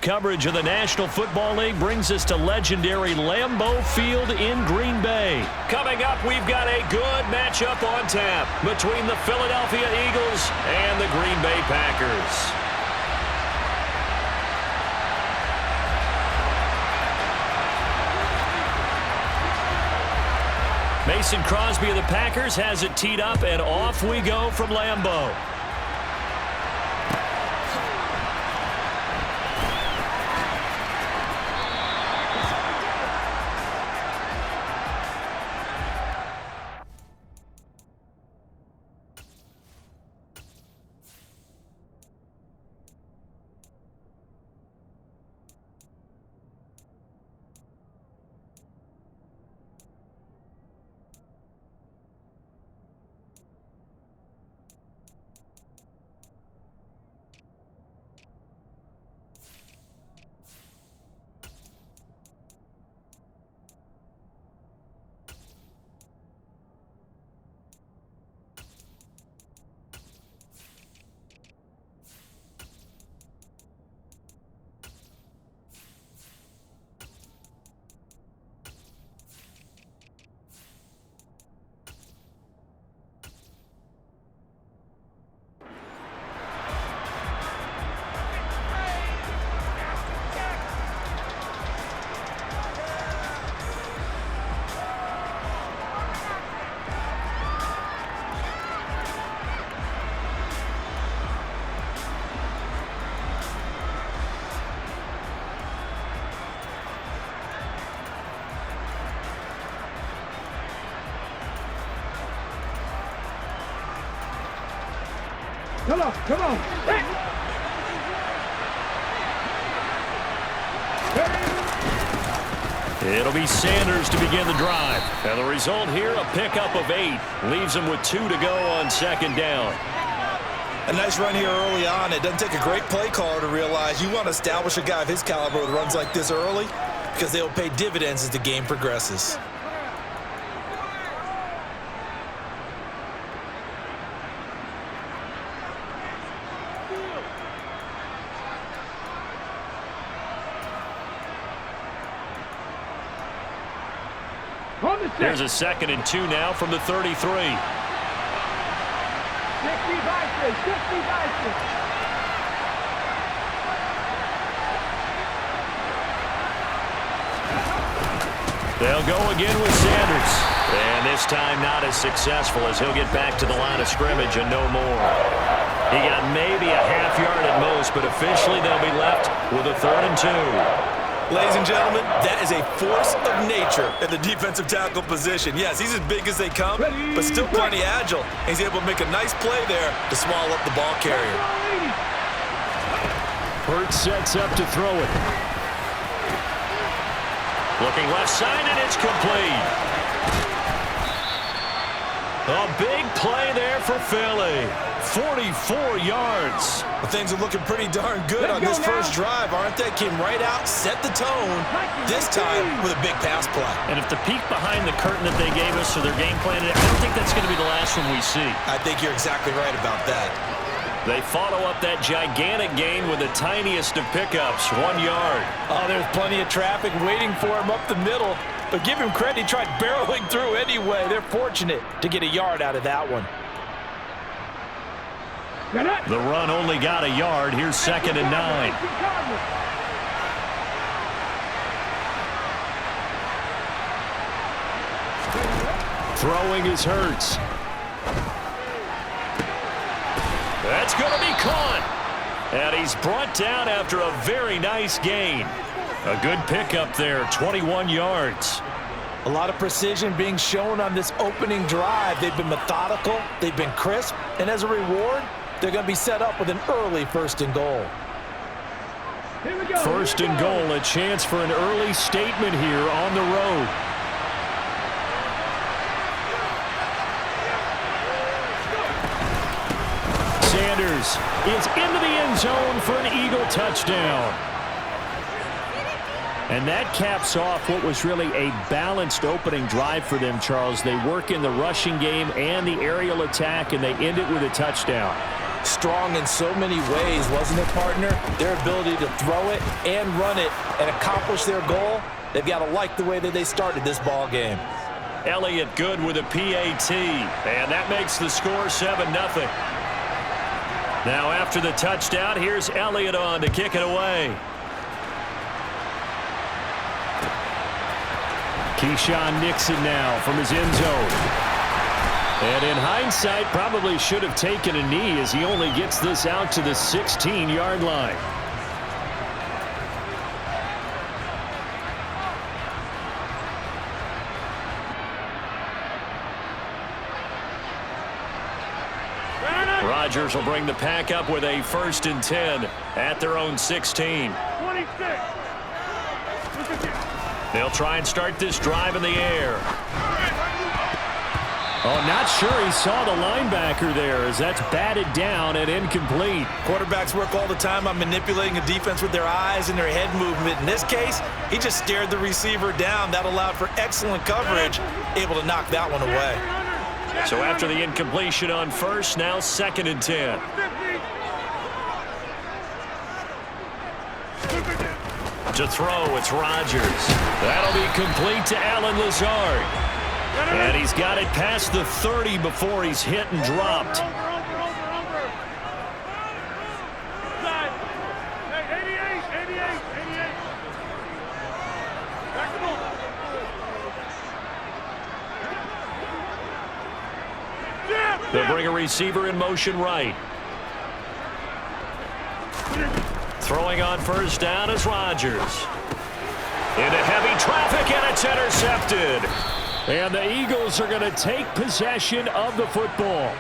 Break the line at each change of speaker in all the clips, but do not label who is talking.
Coverage of the National Football League brings us to legendary Lambeau Field in Green Bay. Coming up, we've got a good matchup on tap between the Philadelphia Eagles and the Green Bay Packers. Mason Crosby of the Packers has it teed up, and off we go from Lambeau.
Come on.
It'll be Sanders to begin the drive. And the result here, a pickup of 8. Leaves him with 2 to go on second down.
A nice run here early on. It doesn't take a great play caller to realize you want to establish a guy of his caliber with runs like this early because they'll pay dividends as the game progresses.
There's a 2nd and 2 now from the 33.
60
They'll go again with Sanders. And this time not as successful as he'll get back to the line of scrimmage and no more. He got maybe a half yard at most, but officially they'll be left with a 3rd and 2.
Ladies and gentlemen, that is a force of nature in the defensive tackle position. Yes, he's as big as they come, but still plenty agile. He's able to make a nice play there to swallow up the ball carrier.
Hurts sets up to throw it. Looking left side, and it's complete. A big play there for Philly. 44 yards.
Well, things are looking pretty darn good on this first drive, aren't they? Came right out, set the tone, this time with a big pass play.
And if the peek behind the curtain that they gave us for their game plan, I don't think that's going to be the last one we see.
I think you're exactly right about that.
They follow up that gigantic gain with the tiniest of pickups, 1 yard.
Oh, there's plenty of traffic waiting for him up the middle. But give him credit, he tried barreling through anyway. They're fortunate to get a yard out of that one.
The run only got a yard. Here's 2nd and 9. Throwing is Hurts. That's going to be caught. And he's brought down after a very nice gain. A good pickup there, 21 yards.
A lot of precision being shown on this opening drive. They've been methodical, they've been crisp, and as a reward, they're going to be set up with an early 1st and goal.
1st and goal, a chance for an early statement here on the road. Sanders is into the end zone for an Eagle touchdown. And that caps off what was really a balanced opening drive for them, Charles. They work in the rushing game and the aerial attack, and they end it with a touchdown.
Strong in so many ways, wasn't it, partner? Their ability to throw it and run it and accomplish their goal, they've got to like the way that they started this ball game.
Elliott good with a PAT, and that makes the score 7-0. Now after the touchdown, here's Elliott on to kick it away. Keyshawn Nixon now from his end zone. And in hindsight, probably should have taken a knee as he only gets this out to the 16-yard line. Rodgers will bring the pack up with a 1st and 10 at their own 16. 26. They'll try and start this drive in the air. Oh, not sure he saw the linebacker there as that's batted down and incomplete.
Quarterbacks work all the time on manipulating a defense with their eyes and their head movement. In this case, he just stared the receiver down. That allowed for excellent coverage, able to knock that one away.
So after the incompletion on 1st, now 2nd and 10. To throw, it's Rodgers. That'll be complete to Allen Lazard. And he's got it past the 30 before he's hit and dropped. They'll bring a receiver in motion right. Throwing on 1st down is Rodgers. Into heavy traffic, and it's intercepted. And the Eagles are going to take possession of the football.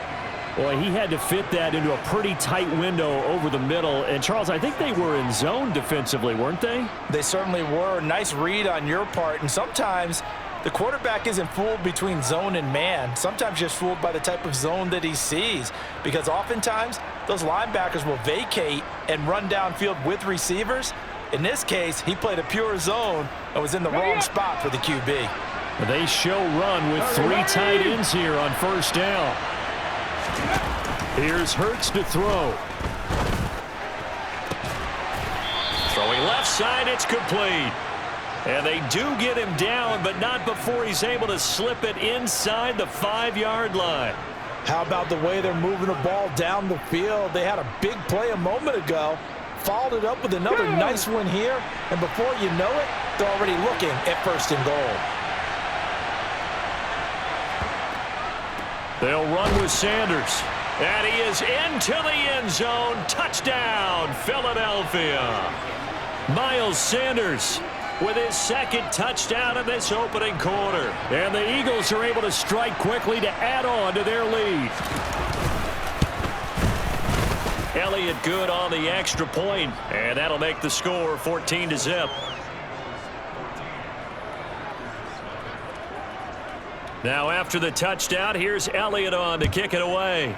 Boy, he had to fit that into a pretty tight window over the middle. And, Charles, I think they were in zone defensively, weren't they?
They certainly were. Nice read on your part. And sometimes the quarterback isn't fooled between zone and man. Sometimes just fooled by the type of zone that he sees. Because oftentimes, those linebackers will vacate and run downfield with receivers. In this case, he played a pure zone and was in the wrong spot for the QB.
They show run with 3 tight ends here on 1st down. Here's Hurts to throw. Throwing left side, it's complete. And they do get him down, but not before he's able to slip it inside the 5-yard line.
How about the way they're moving the ball down the field? They had a big play a moment ago, followed it up with another nice one here, and before you know it, they're already looking at 1st and goal.
They'll run with Sanders. And he is into the end zone. Touchdown, Philadelphia. Miles Sanders with his 2nd touchdown of this opening quarter. And the Eagles are able to strike quickly to add on to their lead. Elliott good on the extra point, and that'll make the score 14-0. Now after the touchdown, here's Elliott on to kick it away.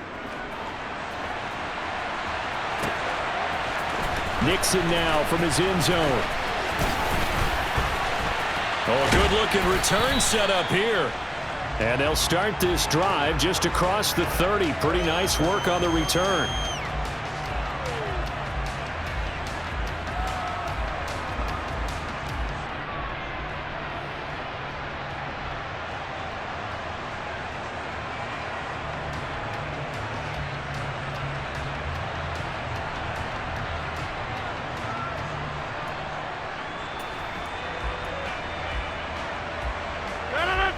Nixon now from his end zone. Oh, a good-looking return set up here. And they'll start this drive just across the 30. Pretty nice work on the return.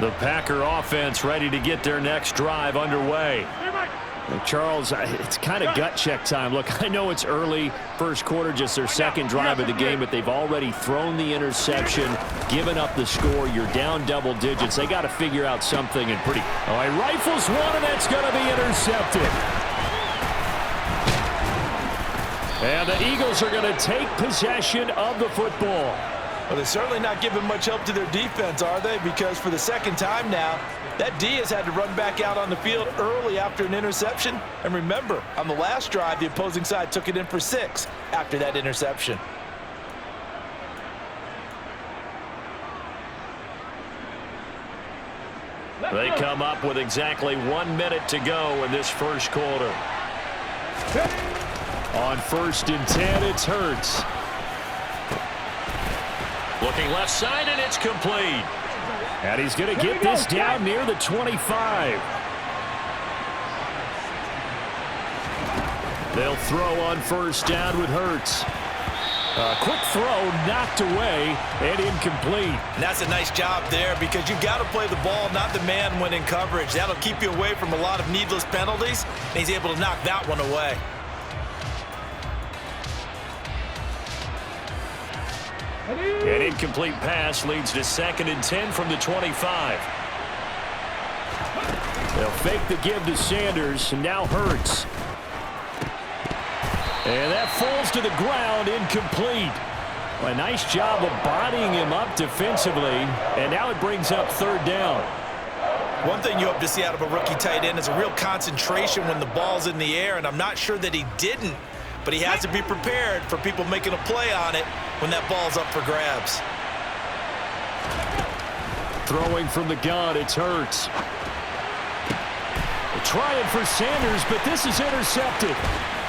The Packer offense ready to get their next drive underway. Charles, it's kind of gut check time. Look, I know it's early, 1st quarter, just their 2nd drive of the game, but they've already thrown the interception, given up the score. You're down double digits. They got to figure out something and pretty. Oh, he rifles one, and that's going to be intercepted. And the Eagles are going to take possession of the football.
Well, they're certainly not giving much help to their defense, are they? Because for the 2nd time now, that D has had to run back out on the field early after an interception. And remember, on the last drive, the opposing side took it in for 6 after that interception.
They come up with exactly 1 minute to go in this 1st quarter. On 1st and 10, it's Hurts. Looking left side, and it's complete. And he's going to get this down near the 25. They'll throw on 1st down with Hurts. A quick throw knocked away and incomplete.
And that's a nice job there because you've got to play the ball, not the man when in coverage. That'll keep you away from a lot of needless penalties, and he's able to knock that one away.
An incomplete pass leads to 2nd and 10 from the 25. They'll fake the give to Sanders, and now Hurts. And that falls to the ground, incomplete. Well, a nice job of bodying him up defensively, and now it brings up 3rd down.
One thing you hope to see out of a rookie tight end is a real concentration when the ball's in the air, and I'm not sure that he didn't, but he has to be prepared for people making a play on it when that ball's up for grabs.
Throwing from the gun, it's Hurts. Trying for Sanders, but this is intercepted.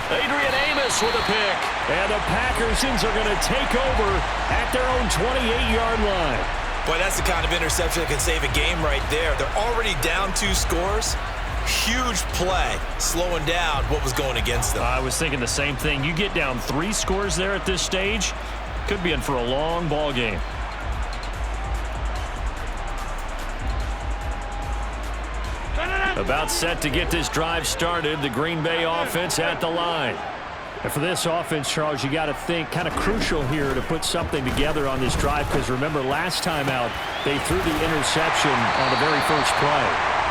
Adrian Amos with a pick. And the Packersons are going to take over at their own 28-yard line.
Boy, that's the kind of interception that can save a game right there. They're already down 2 scores. Huge play, slowing down what was going against them.
I was thinking the same thing. You get down 3 scores there at this stage, could be in for a long ball game. About set to get this drive started. The Green Bay offense at the line. And for this offense, Charles, you got to think kind of crucial here to put something together on this drive, because remember last time out they threw the interception on the very first play.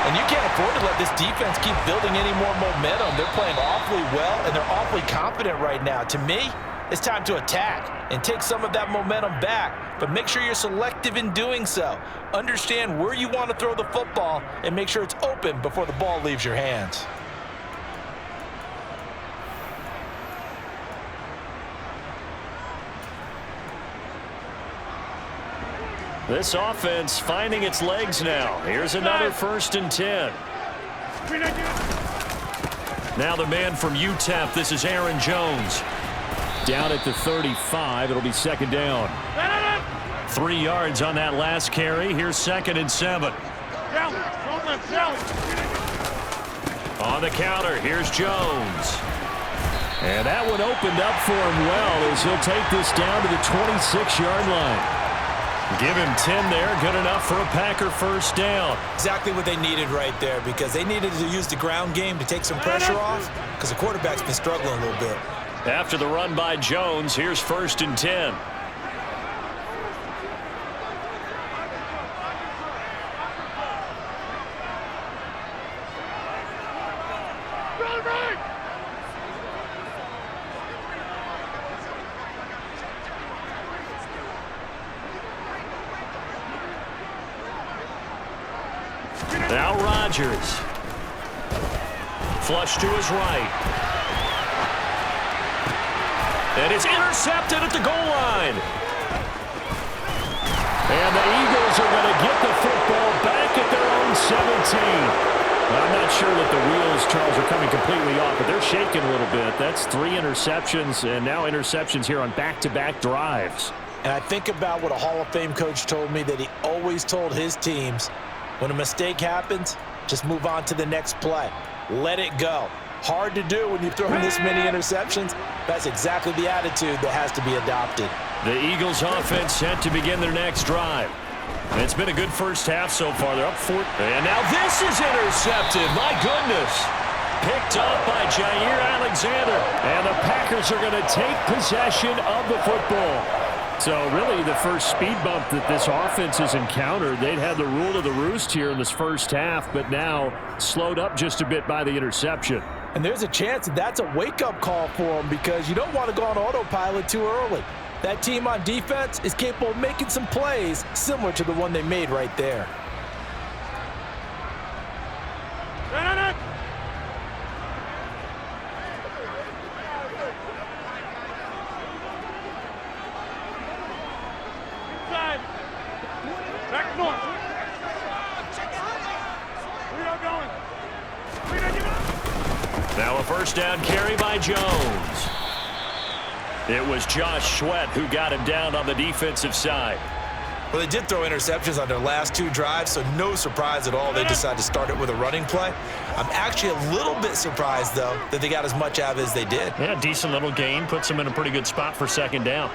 And you can't afford to let this defense keep building any more momentum. They're playing awfully well, and they're awfully confident right now. To me, it's time to attack and take some of that momentum back, but make sure you're selective in doing so. Understand where you want to throw the football and make sure it's open before the ball leaves your hands.
This offense finding its legs now. Here's another 1st and 10. Now the man from UTEP, this is Aaron Jones. Down at the 35, it'll be 2nd down. 3 yards on that last carry. Here's 2nd and 7. On the counter, here's Jones. And that one opened up for him well as he'll take this down to the 26-yard line. Give him 10 there, good enough for a Packer 1st down.
Exactly what they needed right there, because they needed to use the ground game to take some pressure off, because the quarterback's been struggling a little bit.
After the run by Jones, here's 1st and 10. Now Rodgers. Flush to his right. And it's intercepted at the goal line. And the Eagles are going to get the football back at their own 17. I'm not sure that the wheels, Charles, are coming completely off, but they're shaking a little bit. That's 3 interceptions, and now interceptions here on back-to-back drives.
And I think about what a Hall of Fame coach told me, that he always told his teams, when a mistake happens, just move on to the next play. Let it go. Hard to do when you've thrown this many interceptions. That's exactly the attitude that has to be adopted.
The Eagles offense set to begin their next drive. And it's been a good first half so far. They're up 4. And now this is intercepted. My goodness. Picked up by Jair Alexander. And the Packers are going to take possession of the football. So really the first speed bump that this offense has encountered. They'd had the rule of the roost here in this first half, but now slowed up just a bit by the interception.
And there's a chance that that's a wake-up call for them, because you don't want to go on autopilot too early. That team on defense is capable of making some plays similar to the one they made right there.
Back north. Where y'all going?
Now a first down carry by Jones. It was Josh Sweat who got him down on the defensive side.
Well, they did throw interceptions on their last 2 drives, so no surprise at all they decided to start it with a running play. I'm actually a little bit surprised, though, that they got as much out of it as they did.
Yeah, decent little gain. Puts them in a pretty good spot for second down.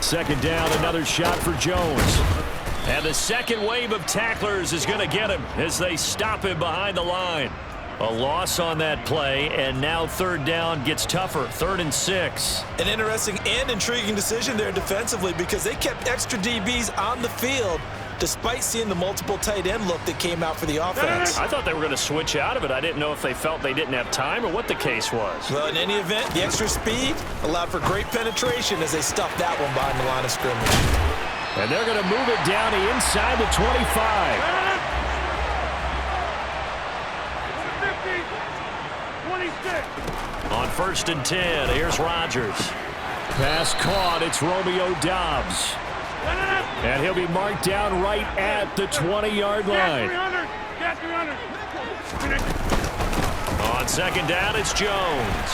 Second down, another shot for Jones. And the second wave of tacklers is going to get him as they stop him behind the line. A loss on that play, and now third down gets tougher. 3rd and 6.
An interesting and intriguing decision there defensively because they kept extra DBs on the field despite seeing the multiple tight end look that came out for the offense.
I thought they were going to switch out of it. I didn't know if they felt they didn't have time or what the case was.
Well, in any event, the extra speed allowed for great penetration as they stuffed that one behind the line of scrimmage.
And they're going to move it down to inside the 25. On 1st and 10, here's Rodgers. Pass caught, it's Romeo Doubs. And he'll be marked down right at the 20-yard line. On second down, it's Jones.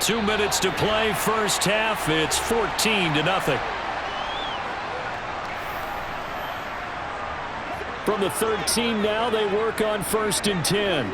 2 minutes to play, first half. It's 14-0. From the 13 now, they work on 1st and 10.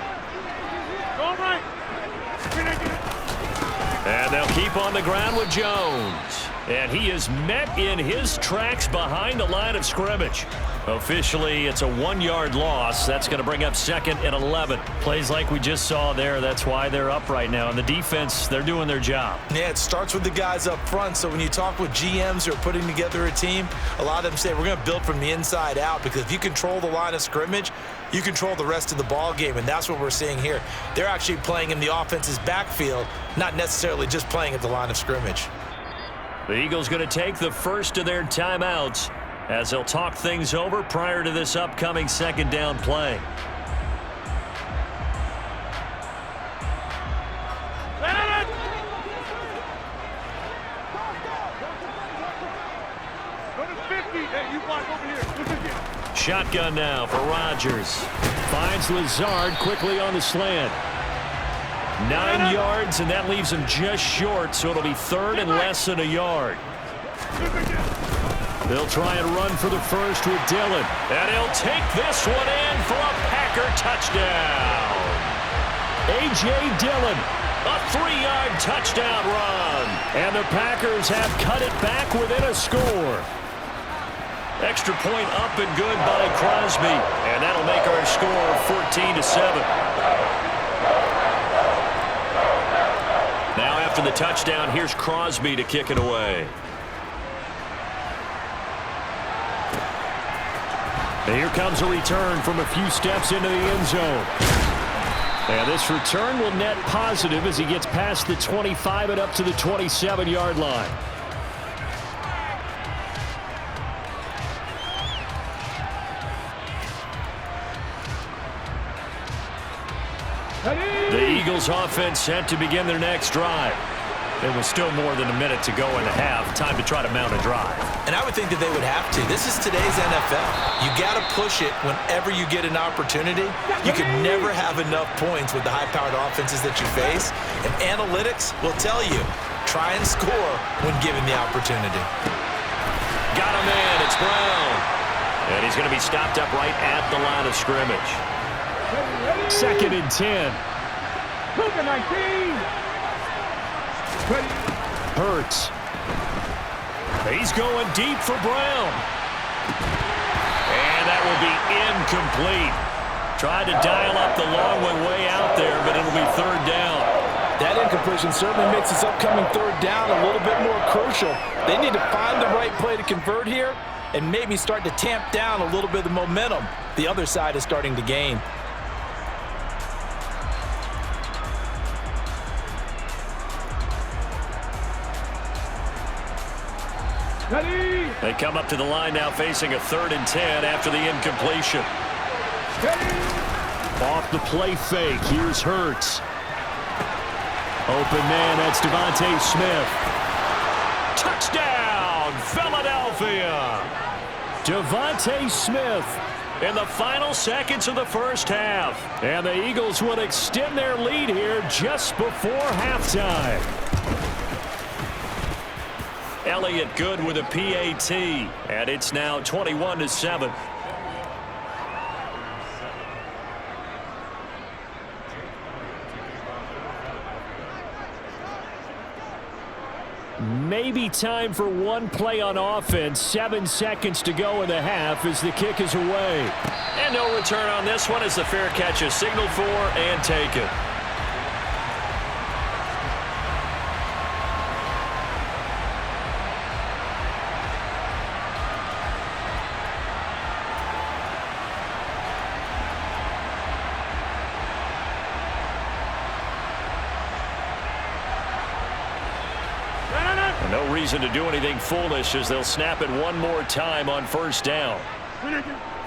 And they'll keep on the ground with Jones. And he is met in his tracks behind the line of scrimmage. Officially, it's a 1-yard loss. That's going to bring up 2nd and 11. Plays like we just saw there. That's why they're up right now. And the defense, they're doing their job.
Yeah, it starts with the guys up front. So when you talk with GMs who are putting together a team, a lot of them say we're going to build from the inside out because if you control the line of scrimmage, you control the rest of the ball game, and that's what we're seeing here. They're actually playing in the offense's backfield, not necessarily just playing at the line of scrimmage.
The Eagles going to take the first of their timeouts as they'll talk things over prior to this upcoming second down play. Shotgun now for Rodgers. Finds Lazard quickly on the slant. 9 yards, and that leaves him just short, so it'll be 3rd and less than a yard. They'll try and run for the first with Dillon. And he'll take this one in for a Packer touchdown. A.J. Dillon, a 3-yard touchdown run. And the Packers have cut it back within a score. Extra point up and good by Crosby. And that'll make our score 14-7. Now after the touchdown, here's Crosby to kick it away. And here comes a return from a few steps into the end zone. And this return will net positive as he gets past the 25 and up to the 27-yard line. The Eagles offense set to begin their next drive. There was still more than a minute to go in the half. Time to try to mount a drive.
And I would think that they would have to. This is today's NFL. You got to push it whenever you get an opportunity. You can never have enough points with the high-powered offenses that you face. And analytics will tell you, try and score when given the opportunity.
Got a man. It's Brown. And he's going to be stopped up right at the line of scrimmage. 2nd and 10. Hurts. He's going deep for Brown. And that will be incomplete. Tried to dial up the long one way out there, but it'll be 3rd down.
That incompletion certainly makes this upcoming 3rd down a little bit more crucial. They need to find the right play to convert here and maybe start to tamp down a little bit of the momentum the other side is starting to gain.
They come up to the line now facing a 3rd and 10 after the incompletion. Off the play fake. Here's Hurts. Open man. That's Devontae Smith. Touchdown! touchdown, Philadelphia. Devontae Smith in the final seconds of the first half. And the Eagles will extend their lead here just before halftime. Elliott good with a PAT, and it's now 21-7. Maybe time for one play on offense. 7 seconds to go in the half as the kick is away. And no return on this one as the fair catch is signaled for and taken. No reason to do anything foolish as they'll snap it one more time on first down.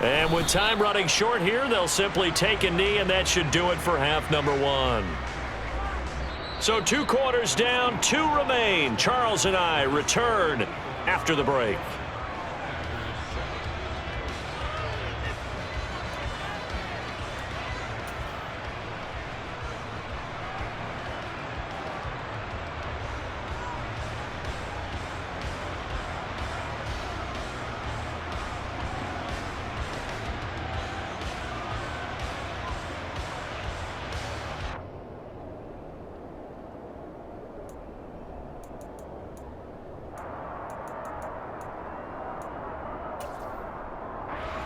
And with time running short here, they'll simply take a knee, and that should do it for half number one. So 2 quarters down, 2 remain. Charles and I return after the break.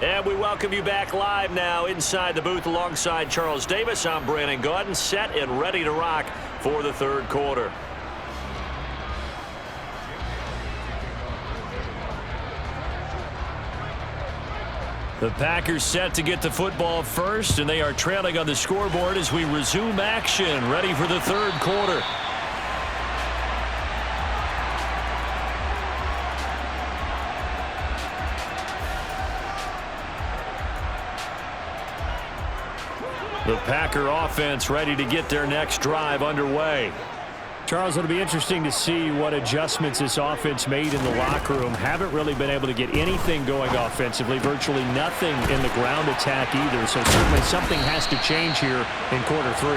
And we welcome you back live now inside the booth alongside Charles Davis. I'm Brandon Gaudin, set and ready to rock for the third quarter. The Packers set to get the football first, and they are trailing on the scoreboard as we resume action, ready for the third quarter. The Packer offense ready to get their next drive underway. Charles, it'll be interesting to see what adjustments this offense made in the locker room. Haven't really been able to get anything going offensively, virtually nothing in the ground attack either. So certainly something has to change here in quarter 3.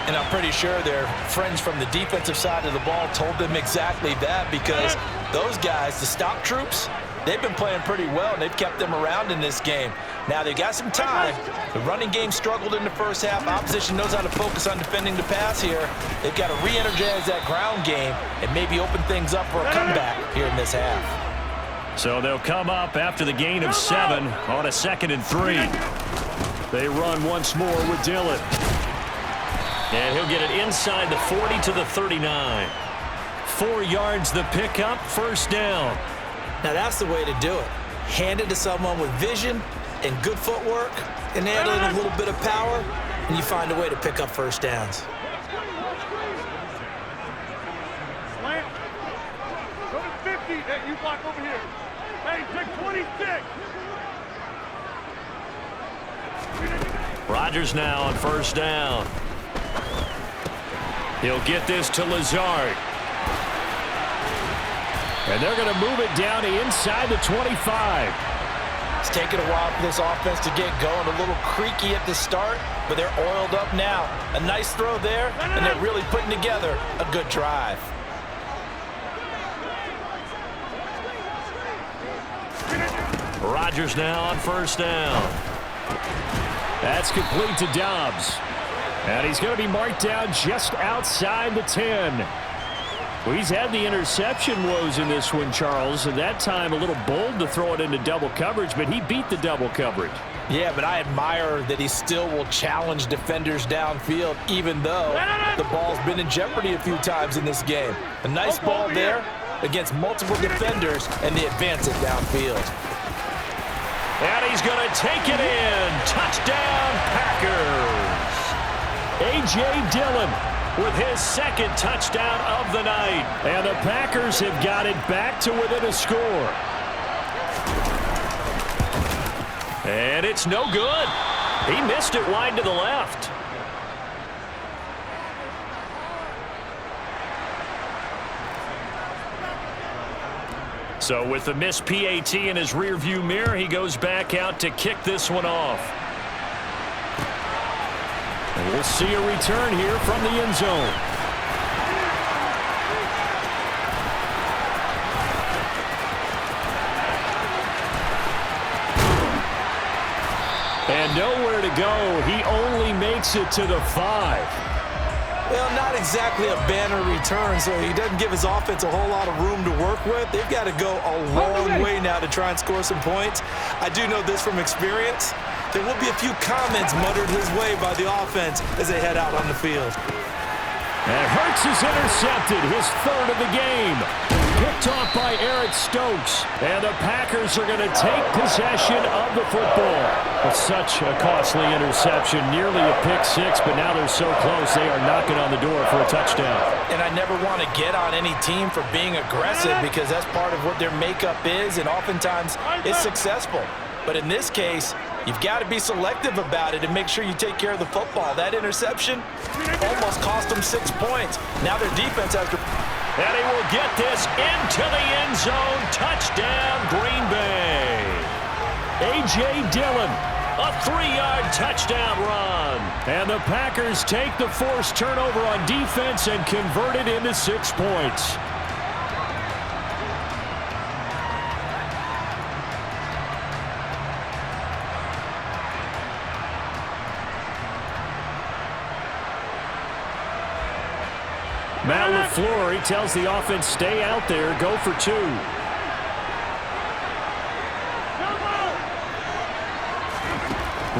And I'm pretty sure their friends from the defensive side of the ball told them exactly that, because those guys, the stop troops, they've been playing pretty well, and they've kept them around in this game. Now, they got some time. The running game struggled in the first half. Opposition knows how to focus on defending the pass here. They've got to re-energize that ground game and maybe open things up for a comeback here in this half.
So they'll come up after the gain of 7 on a 2nd and 3. They run once more with Dillon. And he'll get it inside the 40 to the 39. 4 yards the pickup, first down.
Now, that's the way to do it. Hand it to someone with vision and good footwork, and add in a little bit of power, and you find a way to pick up first downs.
Slant. Go to 50. Hey, you block over here. Hey, take 26.
Rodgers now on first down. He'll get this to Lazard. And they're going to move it down to inside the 25.
It's taken a while for this offense to get going. A little creaky at the start, but they're oiled up now. A nice throw there, and they're really putting together a good drive.
Rodgers now on first down. That's complete to Dobbs. And he's going to be marked down just outside the 10. Well, he's had the interception woes in this one, Charles, and that time a little bold to throw it into double coverage, but he beat the double coverage.
Yeah, but I admire that he still will challenge defenders downfield, even though the ball's been in jeopardy a few times in this game. A nice ball there against multiple defenders, and they advance it downfield.
And he's going to take it in. Touchdown, Packers. A.J. Dillon with his 2nd touchdown of the night. And the Packers have got it back to within a score. And it's no good. He missed it wide to the left. So with the missed PAT in his rearview mirror, he goes back out to kick this one off. And we'll see a return here from the end zone. And nowhere to go. He only makes it to the 5.
Well, not exactly a banner return, so he doesn't give his offense a whole lot of room to work with. They've got to go a long way now to try and score some points. I do know this from experience. There will be a few comments muttered his way by the offense as they head out on the field.
And Hurts is intercepted, his 3rd of the game. Picked off by Eric Stokes. And the Packers are going to take possession of the football. It's such a costly interception, nearly a pick 6, but now they're so close they are knocking on the door for a touchdown.
And I never want to get on any team for being aggressive because that's part of what their makeup is, and oftentimes it's successful. But in this case, you've got to be selective about it and make sure you take care of the football. That interception almost cost them 6 points. Now their defense has to...
And he will get this into the end zone. Touchdown, Green Bay. A.J. Dillon, a 3-yard touchdown run. And the Packers take the forced turnover on defense and convert it into 6 points. Matt LaFleur, he tells the offense, stay out there, go for 2.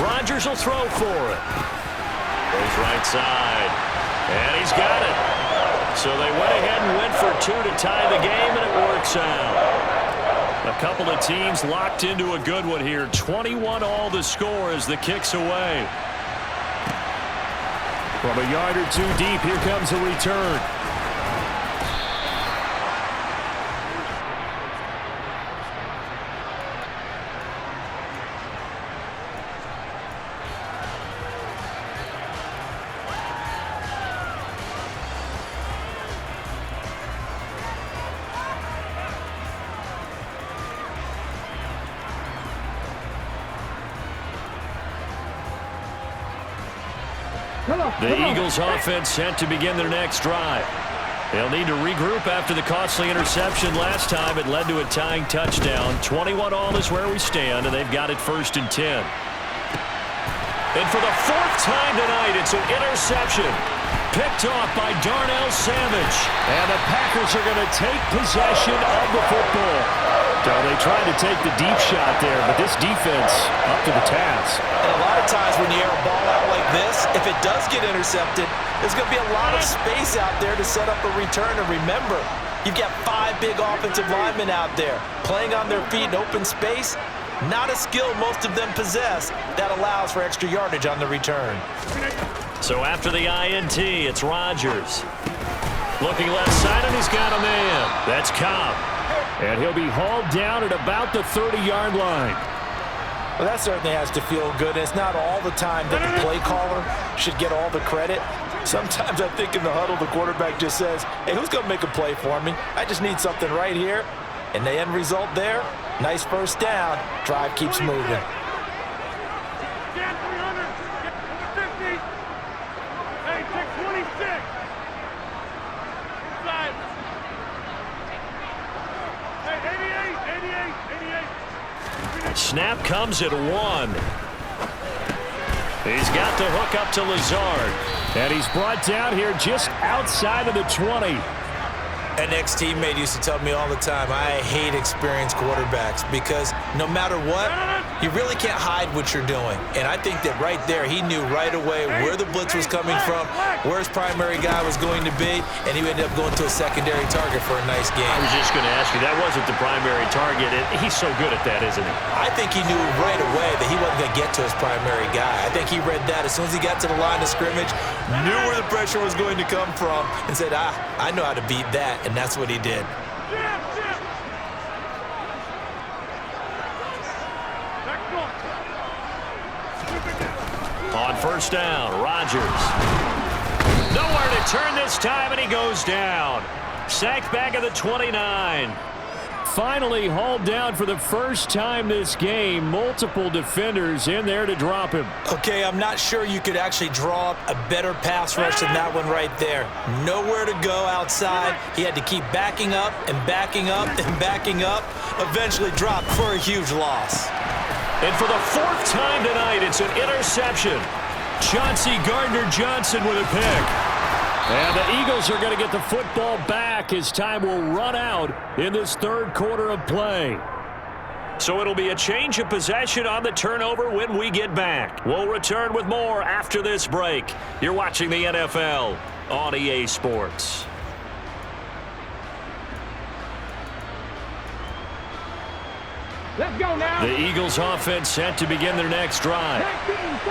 Rodgers will throw for it. Goes right side. And he's got it. So they went ahead and went for 2 to tie the game, and it works out. A couple of teams locked into a good one here. 21 all the score as the kick's away. From a yard or 2 deep, here comes a return. The Eagles offense set to begin their next drive. They'll need to regroup after the costly interception last time. It led to a tying touchdown. 21 all is where we stand, and they've got it 1st and 10. And for the 4th time tonight, it's an interception. Picked off by Darnell Savage. And the Packers are going to take possession of the football. So they tried to take the deep shot there, but this defense up to the task.
And a lot of times when you air a ball out like this, if it does get intercepted, there's going to be a lot of space out there to set up a return. And remember, you've got 5 big offensive linemen out there playing on their feet in open space. Not a skill most of them possess that allows for extra yardage on the return.
So after the INT, it's Rodgers. Looking left side, and he's got a man. That's Cobb. And he'll be hauled down at about the 30-yard line.
Well, that certainly has to feel good. It's not all the time that the play caller should get all the credit. Sometimes I think in the huddle, the quarterback just says, hey, who's going to make a play for me? I just need something right here. And the end result there, nice first down. Drive keeps moving.
Snap comes at 1. He's got the hook up to Lazard. And he's brought down here just outside of the 20.
An ex-teammate used to tell me all the time, I hate experienced quarterbacks because no matter what, you really can't hide what you're doing. And I think that right there, he knew right away where the blitz was coming from, where his primary guy was going to be, and he ended up going to a secondary target for a nice game.
I was just going to ask you, that wasn't the primary target. He's so good at that, isn't he?
I think he knew right away that he wasn't going to get to his primary guy. I think he read that as soon as he got to the line of scrimmage, knew where the pressure was going to come from, and said, I know how to beat that. And that's what he did.
On first down, Rodgers. Nowhere to turn this time, and he goes down. Sacked back at the 29. finally hauled down for the first time this game. Multiple defenders in there to drop him.
Okay, I'm not sure you could actually draw up a better pass rush than that one right there. Nowhere to go outside. He had to keep backing up and backing up and backing up. Eventually dropped for a huge loss.
And for the fourth time tonight, it's an interception. Chauncey Gardner-Johnson with a pick. And the Eagles are going to get the football back as time will run out in this third quarter of play. So it'll be a change of possession on the turnover when we get back. We'll return with more after this break. You're watching the NFL on EA Sports.
Let's go now.
The Eagles offense set to begin their next drive.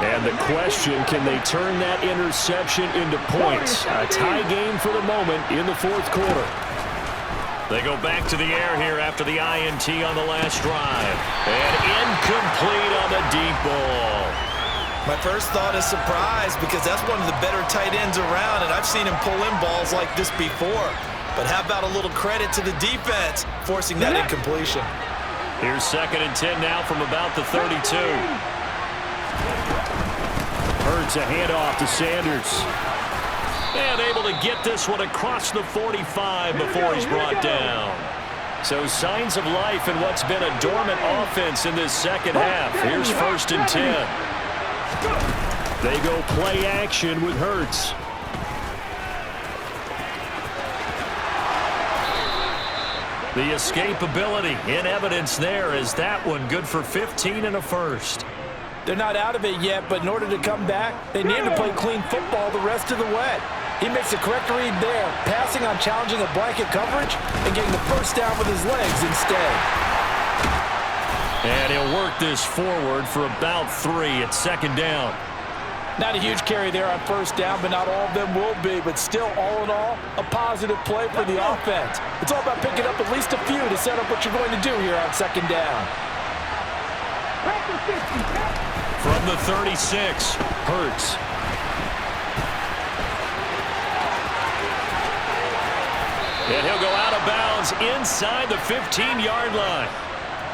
And the question, can they turn that interception into points? A tie game for the moment in the fourth quarter. They go back to the air here after the INT on the last drive. And incomplete on the deep ball.
My first thought is surprise because that's one of the better tight ends around, and I've seen him pull in balls like this before. But how about a little credit to the defense forcing that incompletion?
Here's 2nd and 10 now from about the 32. Hurts a handoff to Sanders. And able to get this one across the 45 before he's brought down. So signs of life in what's been a dormant offense in this second half. Here's 1st and 10. They go play action with Hurts. The escapability in evidence there is that one good for 15 and a first.
They're not out of it yet, but in order to come back, they need to play clean football the rest of the way. He makes the correct read there, passing on challenging a blanket coverage and getting the first down with his legs instead.
And he'll work this forward for about 3 at 2nd down.
Not a huge carry there on 1st down, but not all of them will be. But still, all in all, a positive play for the offense. It's all about picking up at least a few to set up what you're going to do here on 2nd down.
From the 36, Hurts. And he'll go out of bounds inside the 15-yard line.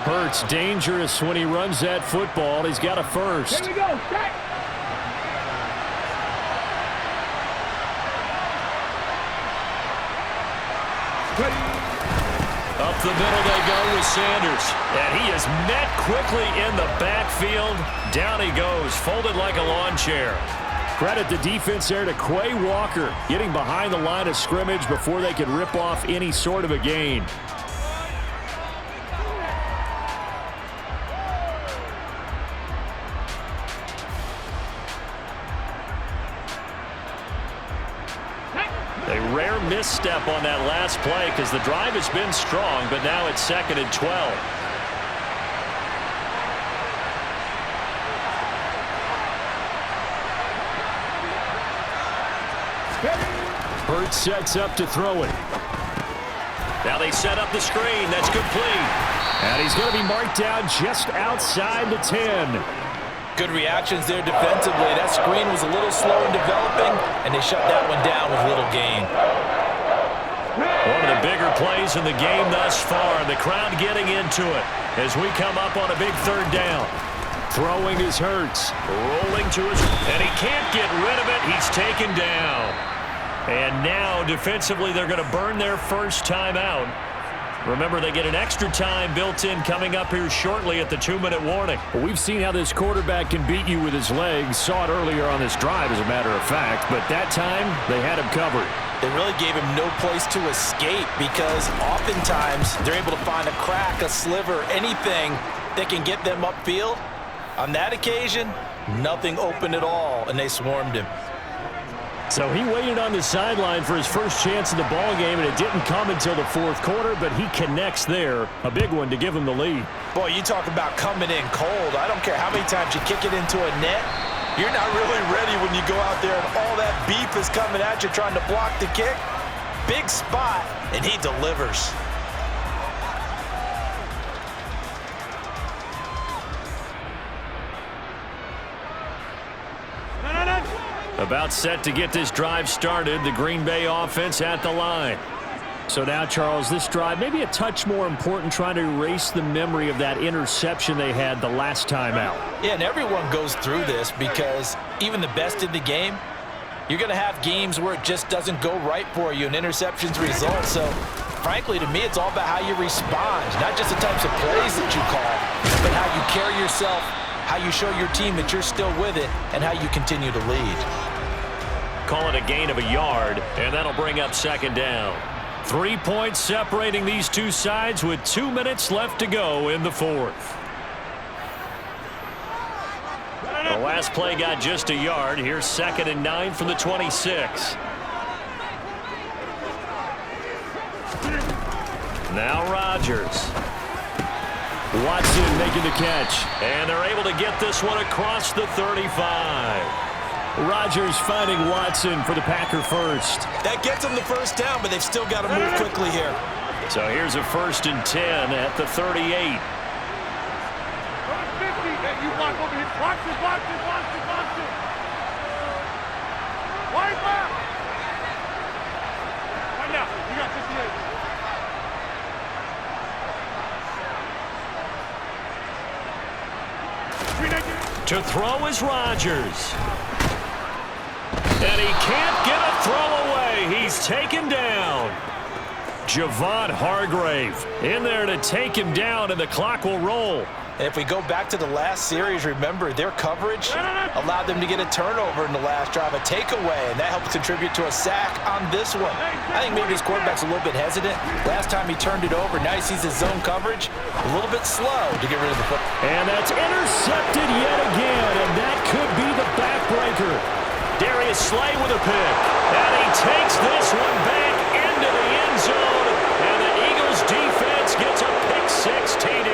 Hurts dangerous when he runs that football. He's got a first.
Here we go. Set.
Up the middle they go with Sanders. And he is met quickly in the backfield. Down he goes, folded like a lawn chair. Credit the defense there to Quay Walker, getting behind the line of scrimmage before they could rip off any sort of a gain. A rare misstep on that last play because the drive has been strong, but now it's 2nd and 12. Hurts sets up to throw it. Now they set up the screen. That's complete. And he's going to be marked down just outside the 10.
Good reactions there defensively. That screen was a little slow in developing, and they shut that one down with little gain.
One of the bigger plays in the game thus far. The crowd getting into it as we come up on a big 3rd down. Throwing his Hurts. Rolling to his... And he can't get rid of it. He's taken down. And now, defensively, they're going to burn their first time out. Remember, they get an extra time built in coming up here shortly at the 2-minute warning.
Well, we've seen how this quarterback can beat you with his legs. Saw it earlier on this drive, as a matter of fact. But that time, they had him covered.
They really gave him no place to escape because oftentimes they're able to find a crack, a sliver, anything that can get them upfield. On that occasion, nothing open at all, and they swarmed him.
So he waited on the sideline for his first chance in the ball game, and it didn't come until the fourth quarter, but he connects there. A big one to give him the lead.
Boy, you talk about coming in cold. I don't care how many times you kick it into a net. You're not really ready when you go out there and all that beef is coming at you trying to block the kick. Big spot, and he delivers.
About set to get this drive started. The Green Bay offense at the line.
So now, Charles, this drive maybe a touch more important, trying to erase the memory of that interception they had the last time out.
Yeah, and everyone goes through this because even the best in the game, you're going to have games where it just doesn't go right for you and interceptions result. So, frankly, to me, it's all about how you respond, not just the types of plays that you call, but how you carry yourself, how you show your team that you're still with it, and how you continue to lead.
Call it a gain of a yard, and that'll bring up second down. 3 points separating these two sides with 2 minutes left to go in the fourth. The last play got just a yard. Here's 2nd and 9 from the 26. Now Rodgers. Watson making the catch. And they're able to get this one across the 35. Rodgers finding Watson for the Packer first.
That gets them the first down, but they've still got to move quickly here.
So here's a 1st and 10 at the 38.
You block over here. Watch it, watch it, watch it, watch it. Wide left. Right now. You got 58.
To throw is Rodgers. And he can't get a throw away. He's taken down. Javon Hargrave in there to take him down, and the clock will roll.
And if we go back to the last series, remember, their coverage allowed them to get a turnover in the last drive, a takeaway, and that helped contribute to a sack on this one. I think maybe his quarterback's a little bit hesitant. Last time he turned it over, now he sees his zone coverage a little bit slow to get rid of the football.
And that's intercepted yet again, and that could be the backbreaker.
Darius Slay with a pick. And he takes this one back into the end zone, and the Eagles defense gets a pick-6 TD.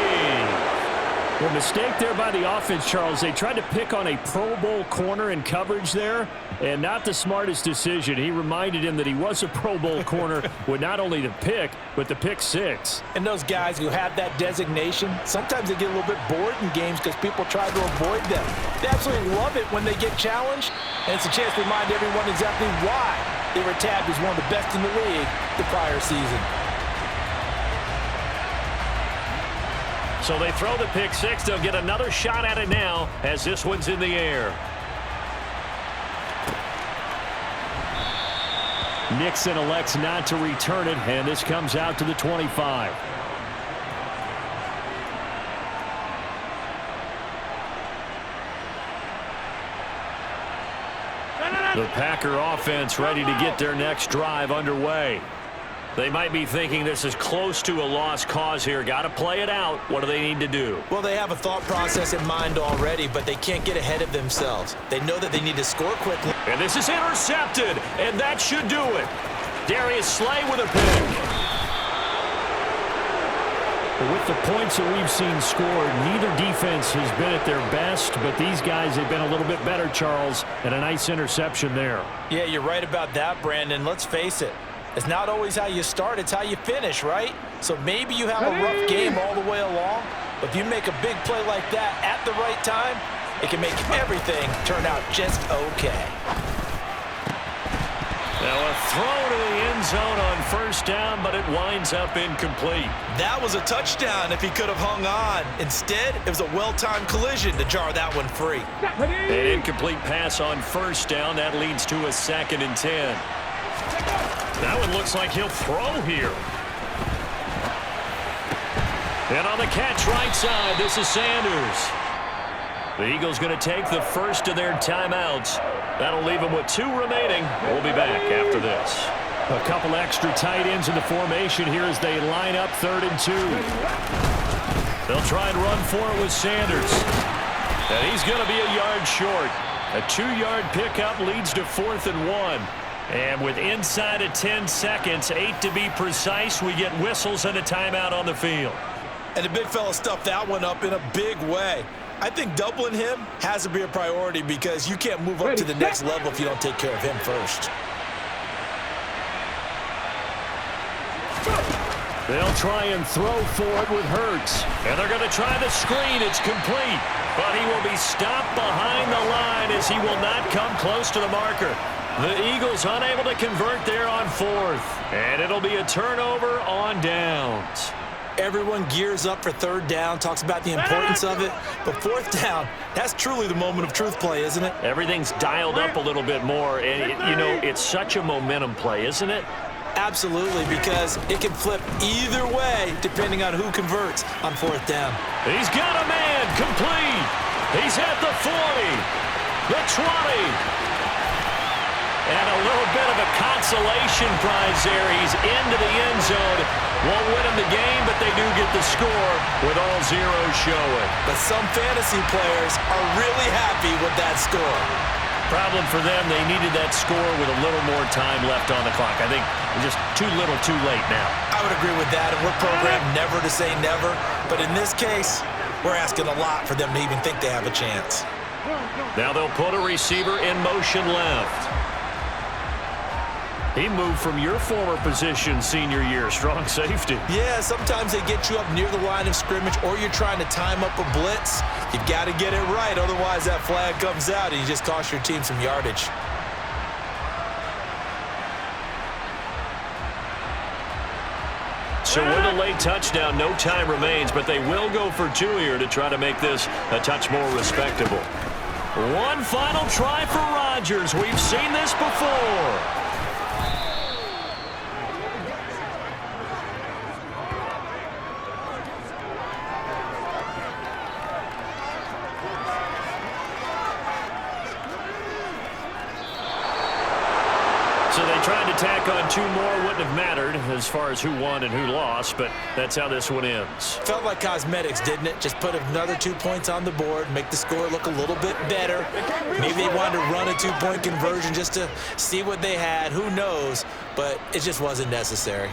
Well, mistake there by the offense, Charles. They tried to pick on a Pro Bowl corner in coverage there, and not the smartest decision. He reminded him that he was a Pro Bowl corner with not only the pick, but the pick-6.
And those guys who have that designation, sometimes they get a little bit bored in games because people try to avoid them. They absolutely love it when they get challenged, and it's a chance to remind everyone exactly why they were tabbed as one of the best in the league the prior season.
So they throw the pick-6. They'll get another shot at it now as this one's in the air.
Nixon elects not to return it, and this comes out to the 25. The Packer offense ready to get their next drive underway. They might be thinking this is close to a lost cause here. Got to play it out. What do they need to do?
Well, they have a thought process in mind already, but they can't get ahead of themselves. They know that they need to score quickly.
And this is intercepted, and that should do it. Darius Slay with a pick.
With the points that we've seen scored, neither defense has been at their best, but these guys have been a little bit better, Charles, and a nice interception there.
Yeah, you're right about that, Brandon. Let's face it. It's not always how you start, it's how you finish, right? So maybe you have a rough game all the way along, but if you make a big play like that at the right time, it can make everything turn out just okay.
Now a throw to the end zone on 1st down, but it winds up incomplete.
That was a touchdown if he could have hung on. Instead, it was a well-timed collision to jar that one free.
An incomplete pass on 1st down. That leads to a 2nd and 10. That one looks like he'll throw here. And on the catch right side, this is Sanders. The Eagles going to take the first of their timeouts. That'll leave them with 2 remaining. We'll be back after this.
A couple extra tight ends in the formation here as they line up 3rd and 2. They'll try and run for it with Sanders.
And he's going to be a yard short. A 2-yard pickup leads to 4th and 1. And with inside of 10 seconds, 8 to be precise, we get whistles and a timeout on the field.
And the big fella stuffed that one up in a big way. I think doubling him has to be a priority because you can't move up to the next level if you don't take care of him first.
They'll try and throw for it with Hurts.
And they're going to try the screen. It's complete. But he will be stopped behind the line as he will not come close to the marker. The Eagles unable to convert there on fourth. And it'll be a turnover on downs.
Everyone gears up for third down, talks about the importance of it. But fourth down, that's truly the moment of truth play, isn't it?
Everything's dialed up a little bit more. And, it's such a momentum play, isn't it?
Absolutely, because it can flip either way depending on who converts on fourth down.
He's got a man complete. He's at the 40, the 20. And a little bit of a consolation prize there. He's into the end zone. Won't win him the game, but they do get the score with all zeros showing.
But some fantasy players are really happy with that score.
Problem for them, they needed that score with a little more time left on the clock. I think just too little too late now.
I would agree with that, and we're programmed never to say never. But in this case, we're asking a lot for them to even think they have a chance.
Now they'll put a receiver in motion left. He moved from your former position senior year, strong safety.
Yeah, sometimes they get you up near the line of scrimmage, or you're trying to time up a blitz. You've got to get it right, otherwise that flag comes out and you just cost your team some yardage.
So with a late touchdown, no time remains, but they will go for two here to try to make this a touch more respectable. One final try for Rodgers. We've seen this before. So they tried to tack on two more. Wouldn't have mattered as far as who won and who lost, but that's how this one ends.
Felt like cosmetics, didn't it? Just put another 2 points on the board, make the score look a little bit better. Maybe they wanted to run a 2-point conversion just to see what they had. Who knows? But it just wasn't necessary.